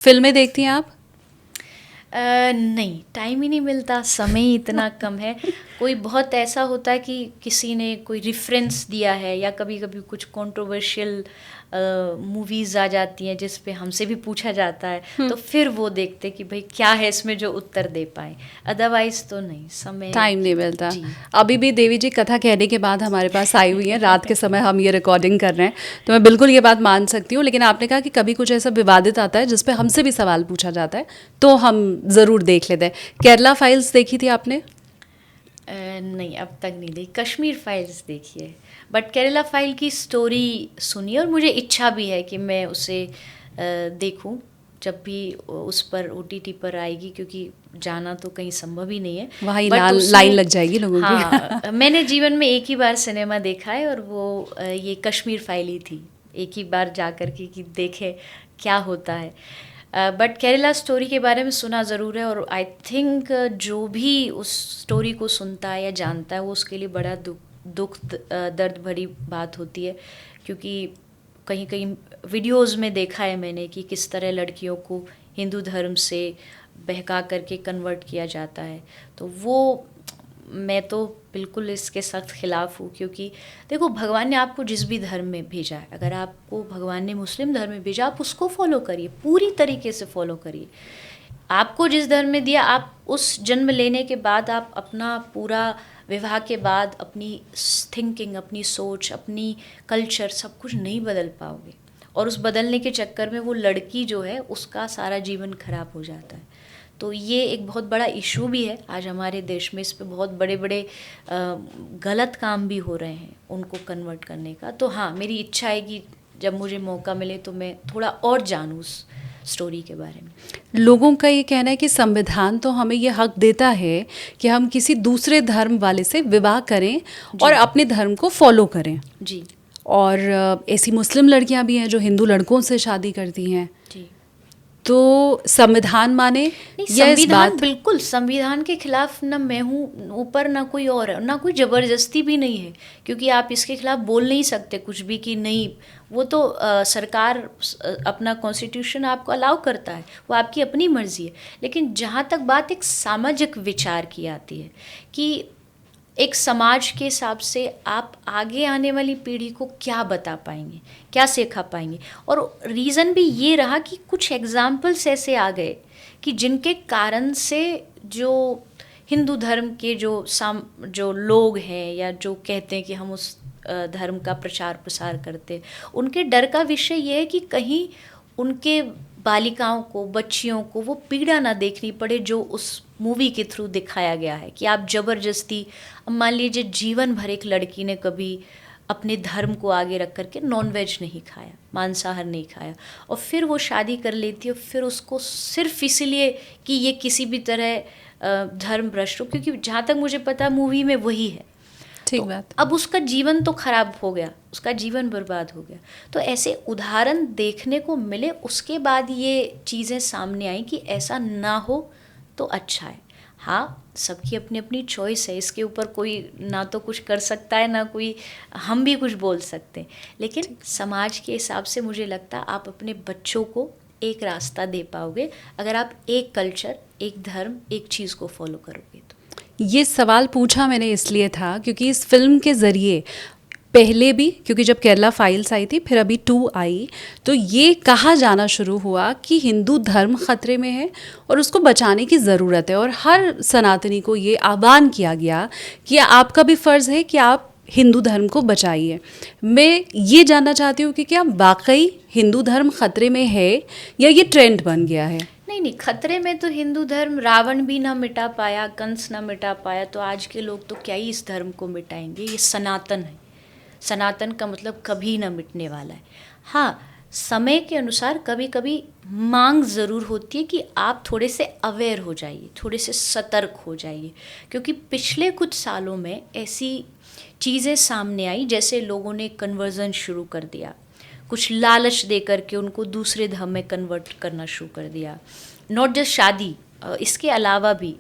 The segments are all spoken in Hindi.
फिल्में देखती हैं आप? नहीं, टाइम ही नहीं मिलता, समय ही इतना कम है। कोई बहुत ऐसा होता है कि किसी ने कोई रेफरेंस दिया है या कभी कभी कुछ कंट्रोवर्शियल मूवीज़ आ जाती हैं जिस पे हमसे भी पूछा जाता है, तो फिर वो देखते कि भाई क्या है इसमें जो उत्तर दे पाए। अदरवाइज तो नहीं, समय टाइम नहीं की मिलता। जी। अभी भी देवी जी कथा कहने के बाद हमारे पास आई हुई हैं, रात के समय हम ये रिकॉर्डिंग कर रहे हैं, तो मैं बिल्कुल ये बात मान सकती हूँ। लेकिन आपने कहा कि कभी कुछ ऐसा विवादित आता है जिस पे हमसे भी सवाल पूछा जाता है, तो हम ज़रूर देख लेते हैं। केरला फाइल्स देखी थी आपने? नहीं, अब तक नहीं देखी। कश्मीर फाइल्स देखी है, बट केरला फाइल की स्टोरी सुनी और मुझे इच्छा भी है कि मैं उसे देखूं जब भी उस पर ओटीटी पर आएगी, क्योंकि जाना तो कहीं संभव ही नहीं है। वहाँ ही बट लाइन उसमें लग जाएगी लोगों की। हाँ, मैंने जीवन में एक ही बार सिनेमा देखा है और वो ये कश्मीर फाइल ही थी। एक ही बार जा कर के कि देखे क्या होता है। बट केरला स्टोरी के बारे में सुना ज़रूर है, और आई थिंक जो भी उस स्टोरी को सुनता है या जानता है वो उसके लिए बड़ा दर्द भरी बात होती है, क्योंकि कहीं कहीं वीडियोस में देखा है मैंने कि किस तरह लड़कियों को हिंदू धर्म से बहका करके कन्वर्ट किया जाता है। तो वो मैं तो बिल्कुल इसके सख्त खिलाफ हूँ, क्योंकि देखो, भगवान ने आपको जिस भी धर्म में भेजा है, अगर आपको भगवान ने मुस्लिम धर्म में भेजा, आप उसको फॉलो करिए, पूरी तरीके से फॉलो करिए। आपको जिस धर्म में दिया, आप उस जन्म लेने के बाद आप अपना पूरा विवाह के बाद अपनी थिंकिंग, अपनी सोच, अपनी कल्चर सब कुछ नहीं बदल पाओगे, और उस बदलने के चक्कर में वो लड़की जो है उसका सारा जीवन खराब हो जाता है। तो ये एक बहुत बड़ा इशू भी है आज हमारे देश में। इस पे बहुत बड़े बड़े गलत काम भी हो रहे हैं उनको कन्वर्ट करने का। तो हाँ, मेरी इच्छा है कि जब मुझे मौका मिले तो मैं थोड़ा और जानूँ उस स्टोरी के बारे में। लोगों का ये कहना है कि संविधान तो हमें ये हक देता है कि हम किसी दूसरे धर्म वाले से विवाह करें और जी अपने धर्म को फॉलो करें। जी और ऐसी मुस्लिम लड़कियां भी हैं जो हिंदू लड़कों से शादी करती हैं। जी। तो संविधान माने नहीं, या इस संविधान बात? बिल्कुल, संविधान के खिलाफ ना मैं हूँ ऊपर, ना कोई और है, ना कोई ज़बरदस्ती भी नहीं है, क्योंकि आप इसके खिलाफ बोल नहीं सकते कुछ भी कि नहीं। वो तो सरकार अपना कॉन्स्टिट्यूशन आपको अलाउ करता है, वो आपकी अपनी मर्जी है। लेकिन जहाँ तक बात एक सामाजिक विचार की आती है कि एक समाज के हिसाब से आप आगे आने वाली पीढ़ी को क्या बता पाएंगे, क्या सिखा पाएंगे। और रीज़न भी ये रहा कि कुछ एग्जाम्पल्स ऐसे आ गए कि जिनके कारण से जो हिंदू धर्म के जो लोग हैं या जो कहते हैं कि हम उस धर्म का प्रचार प्रसार करते, उनके डर का विषय ये है कि कहीं उनके बालिकाओं को, बच्चियों को वो पीड़ा ना देखनी पड़े जो उस मूवी के थ्रू दिखाया गया है कि आप ज़बरदस्ती। अब मान लीजिए जीवन भर एक लड़की ने कभी अपने धर्म को आगे रख करके नॉन वेज नहीं खाया, मांसाहार नहीं खाया, और फिर वो शादी कर लेती है, फिर उसको सिर्फ इसलिए कि ये किसी भी तरह धर्म भ्रष्ट हो, क्योंकि जहाँ तक मुझे पता मूवी में वही है। ठीक तो बात। अब उसका जीवन तो खराब हो गया, उसका जीवन बर्बाद हो गया। तो ऐसे उदाहरण देखने को मिले, उसके बाद ये चीज़ें सामने आई कि ऐसा ना हो तो अच्छा है। हाँ, सबकी अपनी अपनी चॉइस है, इसके ऊपर कोई ना तो कुछ कर सकता है, ना कोई हम भी कुछ बोल सकते हैं। लेकिन समाज के हिसाब से मुझे लगता है आप अपने बच्चों को एक रास्ता दे पाओगे अगर आप एक कल्चर, एक धर्म, एक चीज़ को फॉलो करोगे तो। ये सवाल पूछा मैंने इसलिए था क्योंकि इस फिल्म के ज़रिए पहले भी, क्योंकि जब केरला फाइल्स आई थी फिर अभी 2 आई, तो ये कहा जाना शुरू हुआ कि हिंदू धर्म खतरे में है और उसको बचाने की ज़रूरत है। और हर सनातनी को ये आह्वान किया गया कि आपका भी फ़र्ज़ है कि आप हिंदू धर्म को बचाइए। मैं ये जानना चाहती हूँ कि क्या वाकई हिंदू धर्म खतरे में है या ये ट्रेंड बन गया है? नहीं नहीं, खतरे में तो हिंदू धर्म रावण भी ना मिटा पाया, कंस ना मिटा पाया, तो आज के लोग तो क्या ही इस धर्म को मिटाएंगे। ये सनातन है, सनातन का मतलब कभी ना मिटने वाला है। हाँ, समय के अनुसार कभी कभी मांग ज़रूर होती है कि आप थोड़े से अवेयर हो जाइए, थोड़े से सतर्क हो जाइए, क्योंकि पिछले कुछ सालों में ऐसी चीज़ें सामने आई जैसे लोगों ने कन्वर्जन शुरू कर दिया, कुछ लालच दे करके उनको दूसरे धर्म में कन्वर्ट करना शुरू कर दिया। नॉट जस्ट शादी, इसके अलावा भी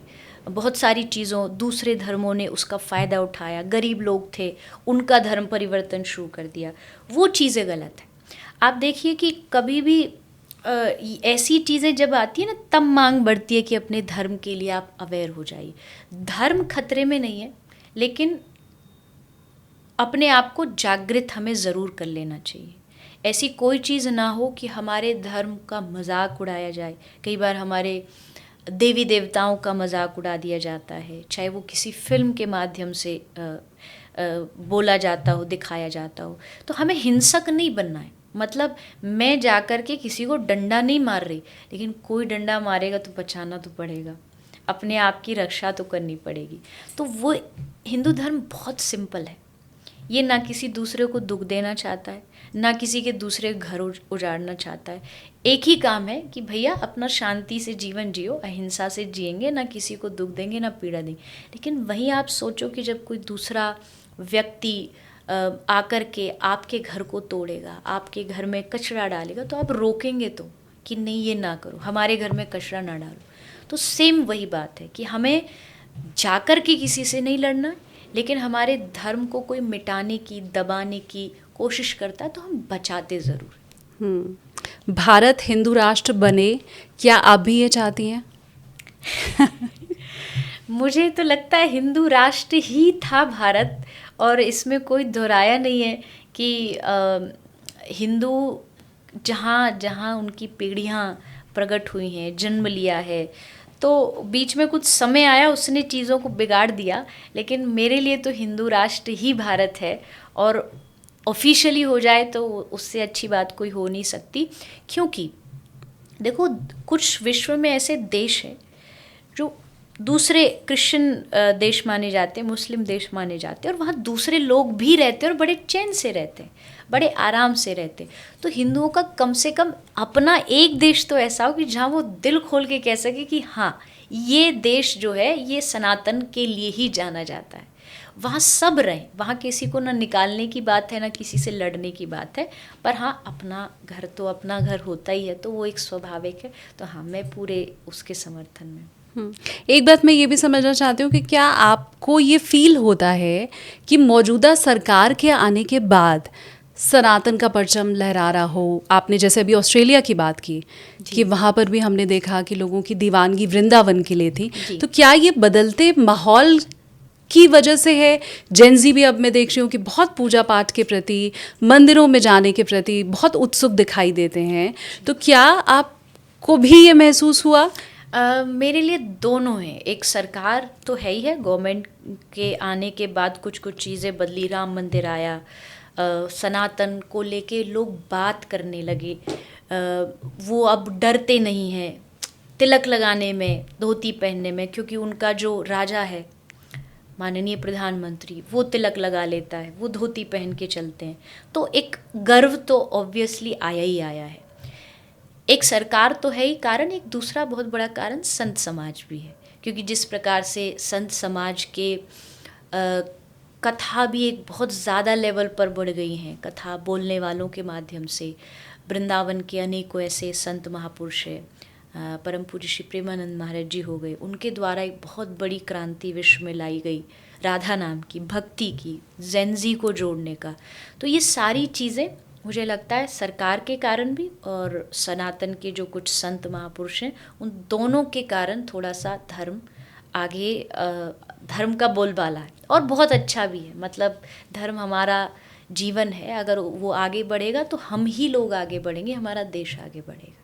बहुत सारी चीज़ों, दूसरे धर्मों ने उसका फ़ायदा उठाया, गरीब लोग थे उनका धर्म परिवर्तन शुरू कर दिया। वो चीज़ें गलत है। आप देखिए कि कभी भी ऐसी चीज़ें जब आती है ना, तब मांग बढ़ती है कि अपने धर्म के लिए आप अवेयर हो जाइए। धर्म खतरे में नहीं है, लेकिन अपने आप को जागृत हमें ज़रूर कर लेना चाहिए। ऐसी कोई चीज़ ना हो कि हमारे धर्म का मजाक उड़ाया जाए। कई बार हमारे देवी देवताओं का मजाक उड़ा दिया जाता है, चाहे वो किसी फिल्म के माध्यम से बोला जाता हो, दिखाया जाता हो। तो हमें हिंसक नहीं बनना है। मतलब मैं जाकर के किसी को डंडा नहीं मार रही, लेकिन कोई डंडा मारेगा तो बचाना तो पड़ेगा, अपने आप की रक्षा तो करनी पड़ेगी। तो वो हिंदू धर्म बहुत सिंपल है। ये ना किसी दूसरे को दुख देना चाहता है, ना किसी के दूसरे घर उजाड़ना चाहता है। एक ही काम है कि भैया अपना शांति से जीवन जियो, अहिंसा से जिएंगे, ना किसी को दुख देंगे ना पीड़ा देंगे। लेकिन वहीं आप सोचो कि जब कोई दूसरा व्यक्ति आकर के आपके घर को तोड़ेगा, आपके घर में कचरा डालेगा, तो आप रोकेंगे तो कि नहीं ये ना करो, हमारे घर में कचरा ना डालो। तो सेम वही बात है कि हमें जाकर के किसी से नहीं लड़ना, लेकिन हमारे धर्म को कोई मिटाने की, दबाने की कोशिश करता है तो हम बचाते ज़रूर। भारत हिंदू राष्ट्र बने, क्या आप भी ये चाहती हैं? मुझे तो लगता है हिंदू राष्ट्र ही था भारत, और इसमें कोई दोहराया नहीं है कि हिंदू जहाँ जहाँ उनकी पीढ़ियाँ प्रकट हुई हैं, जन्म लिया है, तो बीच में कुछ समय आया, उसने चीज़ों को बिगाड़ दिया। लेकिन मेरे लिए तो हिंदू राष्ट्र ही भारत है, और ऑफिशियली हो जाए तो उससे अच्छी बात कोई हो नहीं सकती। क्योंकि देखो, कुछ विश्व में ऐसे देश हैं जो दूसरे क्रिश्चियन देश माने जाते हैं, मुस्लिम देश माने जाते हैं, और वहाँ दूसरे लोग भी रहते हैं और बड़े चैन से रहते हैं, बड़े आराम से रहते हैं। तो हिंदुओं का कम से कम अपना एक देश तो ऐसा हो कि जहाँ वो दिल खोल के कह सके कि हाँ, ये देश जो है ये सनातन के लिए ही जाना जाता है। वहाँ सब रहें, वहाँ किसी को ना निकालने की बात है, ना किसी से लड़ने की बात है। पर हाँ, अपना घर तो अपना घर होता ही है, तो वो एक स्वाभाविक है। तो हाँ, मैं पूरे उसके समर्थन में। एक बात मैं ये भी समझना चाहती हूँ कि क्या आपको ये फील होता है कि मौजूदा सरकार के आने के बाद सनातन का परचम लहरा रहा हो? आपने जैसे अभी ऑस्ट्रेलिया की बात की कि वहाँ पर भी हमने देखा कि लोगों की दीवानगी वृंदावन के लिए थी। तो क्या ये बदलते माहौल की वजह से है? जेनजी भी अब मैं देख रही हूँ कि बहुत पूजा पाठ के प्रति, मंदिरों में जाने के प्रति बहुत उत्सुक दिखाई देते हैं। तो क्या आपको भी ये महसूस हुआ? मेरे लिए दोनों हैं। एक सरकार तो है ही है, गवर्नमेंट के आने के बाद कुछ कुछ चीज़ें बदली, राम मंदिर आया, सनातन को लेके लोग बात करने लगे, वो अब डरते नहीं हैं तिलक लगाने में, धोती पहनने में, क्योंकि उनका जो राजा है, माननीय प्रधानमंत्री, वो तिलक लगा लेता है, वो धोती पहन के चलते हैं। तो एक गर्व तो ऑब्वियसली आया ही आया है। एक सरकार तो है ही कारण, एक दूसरा बहुत बड़ा कारण संत समाज भी है, क्योंकि जिस प्रकार से संत समाज के कथा भी एक बहुत ज़्यादा लेवल पर बढ़ गई हैं, कथा बोलने वालों के माध्यम से। वृंदावन के अनेकों ऐसे संत महापुरुष हैं, परम पूज्य श्री प्रेमानंद महाराज जी हो गए, उनके द्वारा एक बहुत बड़ी क्रांति विश्व में लाई गई, राधा नाम की, भक्ति की, जेनजी को जोड़ने का। तो ये सारी चीज़ें मुझे लगता है सरकार के कारण भी और सनातन के जो कुछ संत महापुरुष हैं, उन दोनों के कारण थोड़ा सा धर्म आगे, धर्म का बोलबाला है, और बहुत अच्छा भी है। मतलब धर्म हमारा जीवन है, अगर वो आगे बढ़ेगा तो हम ही लोग आगे बढ़ेंगे, हमारा देश आगे बढ़ेगा।